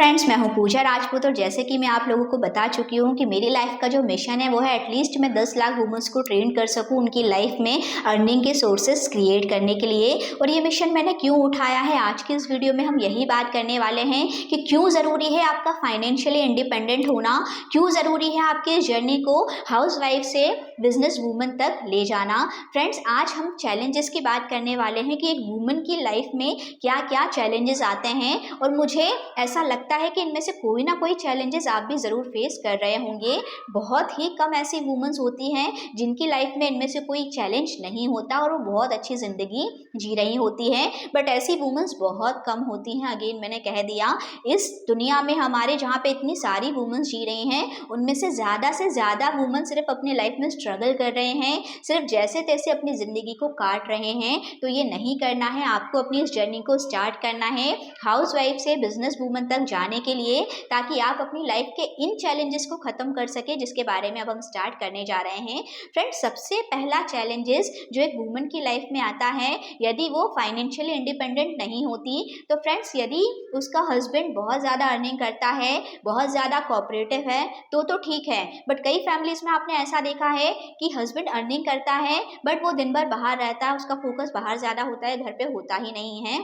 Friends, मैं हूं पूजा राजपूत और जैसे कि मैं आप लोगों को बता चुकी हूं कि मेरी लाइफ का जो मिशन है वो है एटलीस्ट मैं 10 लाख वुमेन्स को ट्रेन कर सकूं उनकी लाइफ में अर्निंग के सोर्सेस क्रिएट करने के लिए। और ये मिशन मैंने क्यों उठाया है, आज की इस वीडियो में हम यही बात करने वाले हैं कि क्यों ज़रूरी है आपका फाइनेंशियली इंडिपेंडेंट होना, क्यों ज़रूरी है आपकी इस जर्नी को हाउस वाइफ से बिजनेस वूमन तक ले जाना। फ्रेंड्स, आज हम चैलेंजेस की बात करने वाले हैं कि एक वूमन की लाइफ में क्या क्या चैलेंजेस आते हैं, और मुझे ऐसा लगता है कि इनमें से कोई ना कोई चैलेंजेस आप भी ज़रूर फेस कर रहे होंगे। बहुत ही कम ऐसी वुमेन्स होती हैं जिनकी लाइफ में इनमें से कोई चैलेंज नहीं होता और वो बहुत अच्छी ज़िंदगी जी रही होती हैं, बट ऐसी वुमेन्स बहुत कम होती हैं। अगेन मैंने कह दिया, इस दुनिया में हमारे जहाँ पे इतनी सारी वुमेन्स जी रही हैं उनमें से ज़्यादा वुमेन सिर्फ अपनी लाइफ में स्ट्रगल कर रहे हैं, सिर्फ जैसे तैसे अपनी ज़िंदगी को काट रहे हैं। तो ये नहीं करना है, आपको अपनी इस जर्नी को स्टार्ट करना है हाउस वाइफ से बिजनेस वूमन तक जाने के लिए, ताकि आप अपनी लाइफ के इन चैलेंजेस को खत्म कर सके, जिसके बारे में अब हम स्टार्ट करने जा रहे हैं। फ्रेंड्स, सबसे पहला चैलेंजेस जो एक वूमन की लाइफ में आता है, यदि वो फाइनेंशियली इंडिपेंडेंट नहीं होती, तो फ्रेंड्स यदि उसका हस्बैंड बहुत ज़्यादा अर्निंग करता है, बहुत ज़्यादा कोऑपरेटिव है, तो ठीक है। बट कई फैमिलीज में आपने ऐसा देखा है कि हस्बैंड अर्निंग करता है बट वो दिन भर बाहर रहता है, उसका फोकस बाहर ज़्यादा होता है, घर पे होता ही नहीं है।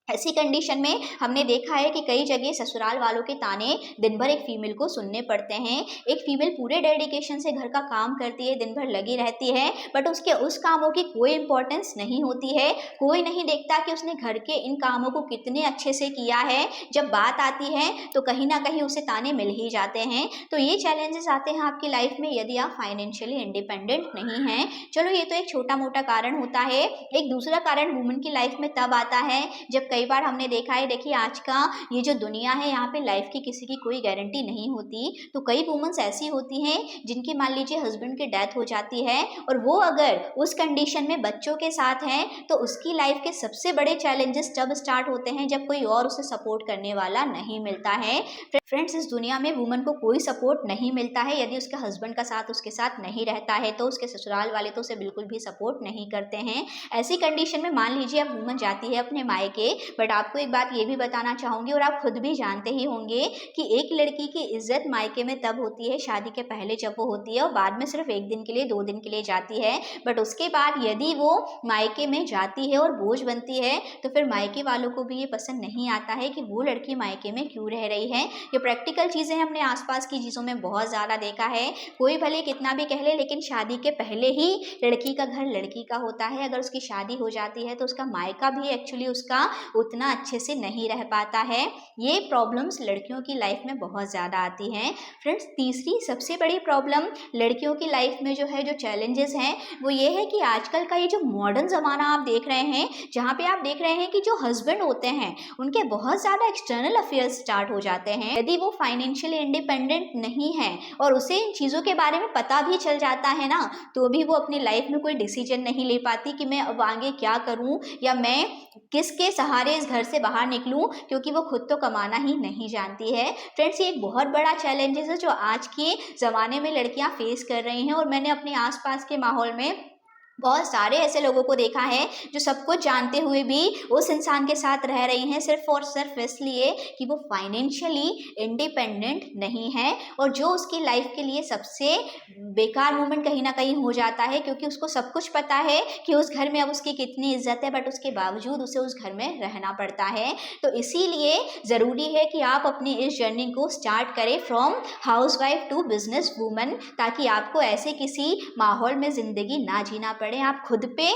ऐसी कंडीशन में हमने देखा है कि कई जगह ससुराल वालों के ताने दिन भर एक फीमेल को सुनने पड़ते हैं। एक फीमेल पूरे डेडिकेशन से घर का काम करती है, दिन भर लगी रहती है, बट उसके उस कामों की कोई इंपॉर्टेंस नहीं होती है। कोई नहीं देखता कि उसने घर के इन कामों को कितने अच्छे से किया है। जब बात आती है तो कहीं ना कहीं उसे ताने मिल ही जाते हैं। तो ये चैलेंजेस आते हैं आपकी लाइफ में यदि आप फाइनेंशियली इंडिपेंडेंट नहीं हैं। चलो, ये तो एक छोटा मोटा कारण होता है। एक दूसरा कारण वुमेन की लाइफ में तब आता है जब कई बार हमने देखा है, देखिए आज का ये जो दुनिया है यहाँ पे लाइफ की किसी की कोई गारंटी नहीं होती। तो कई वुमेन्स ऐसी होती हैं जिनकी मान लीजिए हस्बैंड की डेथ हो जाती है और वो अगर उस कंडीशन में बच्चों के साथ हैं, तो उसकी लाइफ के सबसे बड़े चैलेंजेस तब स्टार्ट होते हैं जब कोई और उसे सपोर्ट करने वाला नहीं मिलता है। फ्रेंड्स, इस दुनिया में वुमन को कोई सपोर्ट नहीं मिलता है यदि उसके हस्बैंड का साथ उसके साथ नहीं रहता है, तो उसके ससुराल वाले तो उसे बिल्कुल भी सपोर्ट नहीं करते हैं। ऐसी कंडीशन में मान लीजिए अब वुमन जाती है अपने मायके, बट आपको एक बात ये भी बताना चाहूँगी और आप खुद भी जानते ही होंगे कि एक लड़की की इज्जत मायके में तब होती है शादी के पहले जब वो होती है, और बाद में सिर्फ 1 दिन के लिए 2 दिन के लिए जाती है। बट उसके बाद यदि वो मायके में जाती है और बोझ बनती है, तो फिर मायके वालों को भी ये पसंद नहीं आता है कि वो लड़की मायके में क्यों रह रही है। ये प्रैक्टिकल चीज़ें हमने आसपास की चीज़ों में बहुत ज़्यादा देखा है। कोई भले कितना भी कह ले, लेकिन शादी के पहले ही लड़की का घर लड़की का होता है। अगर उसकी शादी हो जाती है तो उसका मायका भी एक्चुअली उसका उतना अच्छे से नहीं रह पाता है। ये प्रॉब्लम्स लड़कियों की लाइफ में बहुत ज़्यादा आती हैं। फ्रेंड्स, तीसरी सबसे बड़ी प्रॉब्लम लड़कियों की लाइफ में जो है, जो चैलेंजेस हैं, वो ये है कि आजकल का ये जो मॉडर्न ज़माना आप देख रहे हैं, जहाँ पे आप देख रहे हैं कि जो हस्बैंड होते हैं उनके बहुत ज़्यादा एक्सटर्नल अफेयर्स स्टार्ट हो जाते हैं। यदि वो फाइनेंशियली इंडिपेंडेंट नहीं है और उसे इन चीज़ों के बारे में पता भी चल जाता है ना, तो भी वो अपनी लाइफ में कोई डिसीजन नहीं ले पाती कि मैं अब आगे क्या करूं या मैं किसके सहारे इस घर से बाहर निकलूं, क्योंकि वो खुद तो कमाना ही नहीं जानती है। फ्रेंड्स, ये एक बहुत बड़ा चैलेंजेस है जो आज के ज़माने में लड़कियां फेस कर रही हैं, और मैंने अपने आसपास के माहौल में बहुत सारे ऐसे लोगों को देखा है जो सब कुछ जानते हुए भी उस इंसान के साथ रह रही हैं सिर्फ और सिर्फ इसलिए कि वो फाइनेंशियली इंडिपेंडेंट नहीं है, और जो उसकी लाइफ के लिए सबसे बेकार मोमेंट कहीं ना कहीं हो जाता है, क्योंकि उसको सब कुछ पता है कि उस घर में अब उसकी कितनी इज्जत है, बट उसके बावजूद उसे उस घर में रहना पड़ता है। तो इसीलिए ज़रूरी है कि आप अपनी इस जर्नी को स्टार्ट करें from housewife to businesswoman, ताकि आपको ऐसे किसी माहौल में ज़िंदगी ना जीना पड़े, आप खुद पे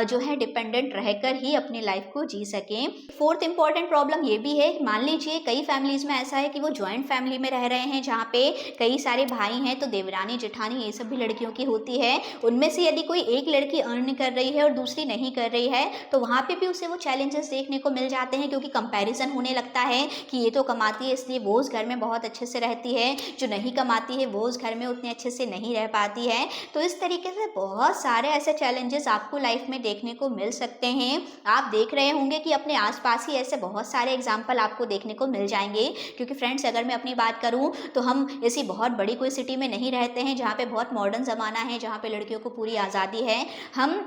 जो है डिपेंडेंट रहकर ही अपनी लाइफ को जी सकें। फोर्थ इंपॉर्टेंट प्रॉब्लम ये भी है, मान लीजिए कई फैमिलीज में ऐसा है कि वो जॉइंट फैमिली में रह रहे हैं, जहाँ पे कई सारे भाई हैं, तो देवरानी जेठानी ये सब भी लड़कियों की होती है। उनमें से यदि कोई एक लड़की अर्न कर रही है और दूसरी नहीं कर रही है, तो वहाँ पे भी उसे वो चैलेंजेस देखने को मिल जाते हैं, क्योंकि कंपैरिजन होने लगता है कि ये तो कमाती है इसलिए वो उस घर में बहुत अच्छे से रहती है, जो नहीं कमाती है वो उस घर में उतने अच्छे से नहीं रह पाती है। तो इस तरीके से बहुत सारे ऐसे चैलेंजेस आपको लाइफ में देखने को मिल सकते हैं। आप देख रहे होंगे कि अपने आसपास ही ऐसे बहुत सारे एग्जाम्पल आपको देखने को मिल जाएंगे, क्योंकि फ्रेंड्स अगर मैं अपनी बात करूं तो हम ऐसी बहुत बड़ी कोई सिटी में नहीं रहते हैं जहां पे बहुत मॉडर्न ज़माना है, जहां पे लड़कियों को पूरी आज़ादी है। हम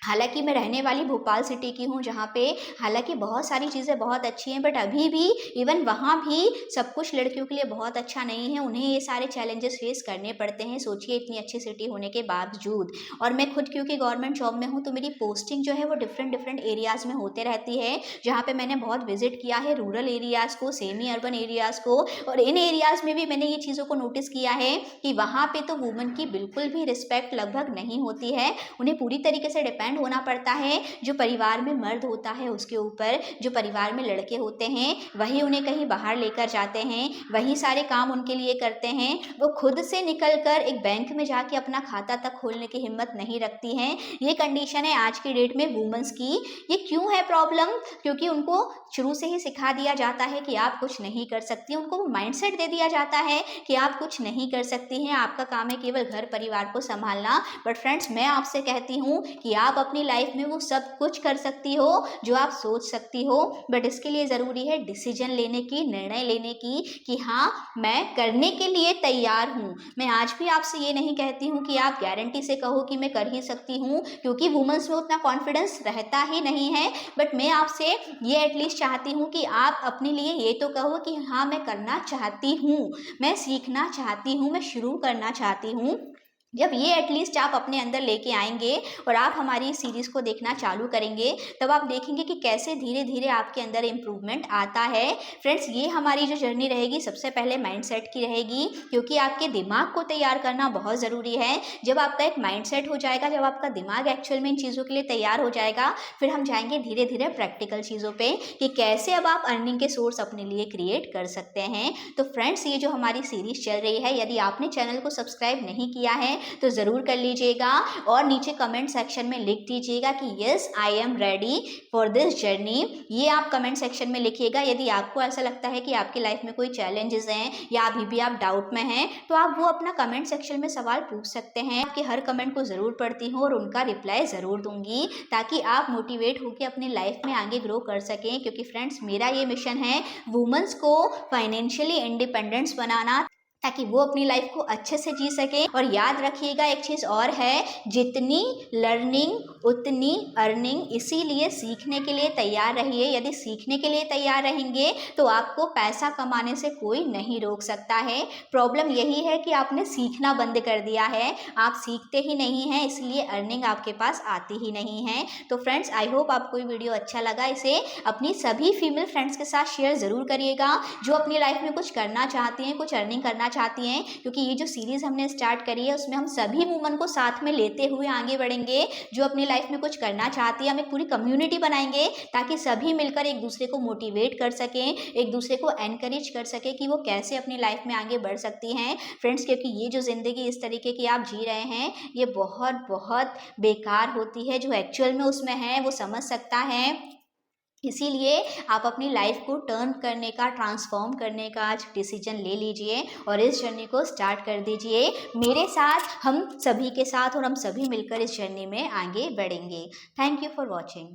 हालाँकि मैं रहने वाली भोपाल सिटी की हूँ, जहाँ पे हालाँकि बहुत सारी चीज़ें बहुत अच्छी हैं, बट अभी भी इवन वहाँ भी सब कुछ लड़कियों के लिए बहुत अच्छा नहीं है। उन्हें ये सारे चैलेंजेस फेस करने पड़ते हैं, सोचिए इतनी अच्छी सिटी होने के बावजूद। और मैं खुद क्योंकि गवर्नमेंट जॉब में हूँ, तो मेरी पोस्टिंग जो है वो डिफरेंट एरियाज़ में होते रहती है, जहाँ पे मैंने बहुत विजिट किया है रूरल एरियाज़ को, सेमी अर्बन एरियाज़ को। और इन एरियाज़ में भी मैंने ये चीज़ों को नोटिस किया है कि वहाँ पे तो वुमन की बिल्कुल भी रिस्पेक्ट लगभग नहीं होती है। उन्हें पूरी तरीके से डिपेंड होना पड़ता है। जो परिवार में मर्द होता है उसके ऊपर, जो परिवार में लड़के होते हैं वही उन्हें कहीं बाहर लेकर जाते हैं, वही सारे काम उनके लिए करते हैं। वो खुद से निकलकर एक बैंक में जाके अपना खाता तक खोलने की हिम्मत नहीं रखती हैं। ये कंडीशन है आज की डेट में वुमेन्स की। ये क्यों है प्रॉब्लम? क्योंकि उनको शुरू से ही सिखा दिया जाता है कि आप कुछ नहीं कर सकती। उनको वो माइंडसेट दे दिया जाता है कि आप कुछ नहीं कर सकती हैं, आपका काम है केवल घर परिवार को संभालना। बट फ्रेंड्स, मैं आपसे कहती हूँ कि आप अपनी लाइफ में वो सब कुछ कर सकती हो जो आप सोच सकती हो। बट इसके लिए ज़रूरी है डिसीजन लेने की, निर्णय लेने की कि हाँ, मैं करने के लिए तैयार हूँ। मैं आज भी आपसे ये नहीं कहती हूँ कि आप गारंटी से कहो कि मैं कर ही सकती हूँ, क्योंकि वुमेन्स में उतना कॉन्फिडेंस रहता ही नहीं है। बट मैं आपसे ये एटलीस्ट चाहती हूँ कि आप अपने लिए ये तो कहो कि हाँ, मैं करना चाहती हूँ, मैं सीखना चाहती हूँ, मैं शुरू करना चाहती हूँ। जब ये एटलीस्ट आप अपने अंदर लेके आएंगे और आप हमारी इस सीरीज़ को देखना चालू करेंगे, तब आप देखेंगे कि कैसे धीरे धीरे आपके अंदर इम्प्रूवमेंट आता है। फ्रेंड्स, ये हमारी जो जर्नी रहेगी सबसे पहले माइंडसेट की रहेगी, क्योंकि आपके दिमाग को तैयार करना बहुत ज़रूरी है। जब आपका एक माइंडसेट हो जाएगा, जब आपका दिमाग एक्चुअल में इन चीज़ों के लिए तैयार हो जाएगा, फिर हम जाएंगे धीरे धीरे प्रैक्टिकल चीज़ों पे कि कैसे अब आप अर्निंग के सोर्स अपने लिए क्रिएट कर सकते हैं। तो फ्रेंड्स, ये जो हमारी सीरीज़ चल रही है, यदि आपने चैनल को सब्सक्राइब नहीं किया है तो ज़रूर कर लीजिएगा और नीचे कमेंट सेक्शन में लिख दीजिएगा कि yes, I am ready for this journey. ये आप कमेंट सेक्शन में लिखिएगा। यदि आपको ऐसा लगता है कि आपकी लाइफ में कोई चैलेंजेस हैं या अभी भी आप डाउट में हैं, तो आप वो अपना कमेंट सेक्शन में सवाल पूछ सकते हैं। आपके हर कमेंट को ज़रूर पढ़ती हूँ और उनका रिप्लाई ज़रूर दूंगी, ताकि आप मोटिवेट होकर अपनी लाइफ में आगे ग्रो कर सकें। क्योंकि फ्रेंड्स, मेरा ये मिशन है वुमेन्स को फाइनेंशियली इंडिपेंडेंस बनाना, ताकि वो अपनी लाइफ को अच्छे से जी सके। और याद रखिएगा एक चीज़ और है, जितनी लर्निंग उतनी अर्निंग। इसीलिए सीखने के लिए तैयार रहिए। यदि सीखने के लिए तैयार रहेंगे तो आपको पैसा कमाने से कोई नहीं रोक सकता है। प्रॉब्लम यही है कि आपने सीखना बंद कर दिया है, आप सीखते ही नहीं हैं, इसलिए अर्निंग आपके पास आती ही नहीं है। तो फ्रेंड्स, आई होप आपको ये वीडियो अच्छा लगा। इसे अपनी सभी फीमेल फ्रेंड्स के साथ शेयर ज़रूर करिएगा, जो अपनी लाइफ में कुछ करना चाहती हैं, कुछ अर्निंग करना चाहती हैं। क्योंकि ये जो सीरीज़ हमने स्टार्ट करी है, उसमें हम सभी वुमन को साथ में लेते हुए आगे बढ़ेंगे, जो अपनी लाइफ में कुछ करना चाहती है। हम एक पूरी कम्युनिटी बनाएंगे, ताकि सभी मिलकर एक दूसरे को मोटिवेट कर सकें, एक दूसरे को एनकरेज कर सकें कि वो कैसे अपनी लाइफ में आगे बढ़ सकती हैं। फ्रेंड्स, क्योंकि ये जो ज़िंदगी इस तरीके की आप जी रहे हैं, ये बहुत बहुत बेकार होती है। जो एक्चुअल में उसमें है वो समझ सकता है। इसीलिए आप अपनी लाइफ को टर्न करने का, ट्रांसफॉर्म करने का आज डिसीजन ले लीजिए और इस जर्नी को स्टार्ट कर दीजिए मेरे साथ, हम सभी के साथ, और हम सभी मिलकर इस जर्नी में आगे बढ़ेंगे। Thank you for watching.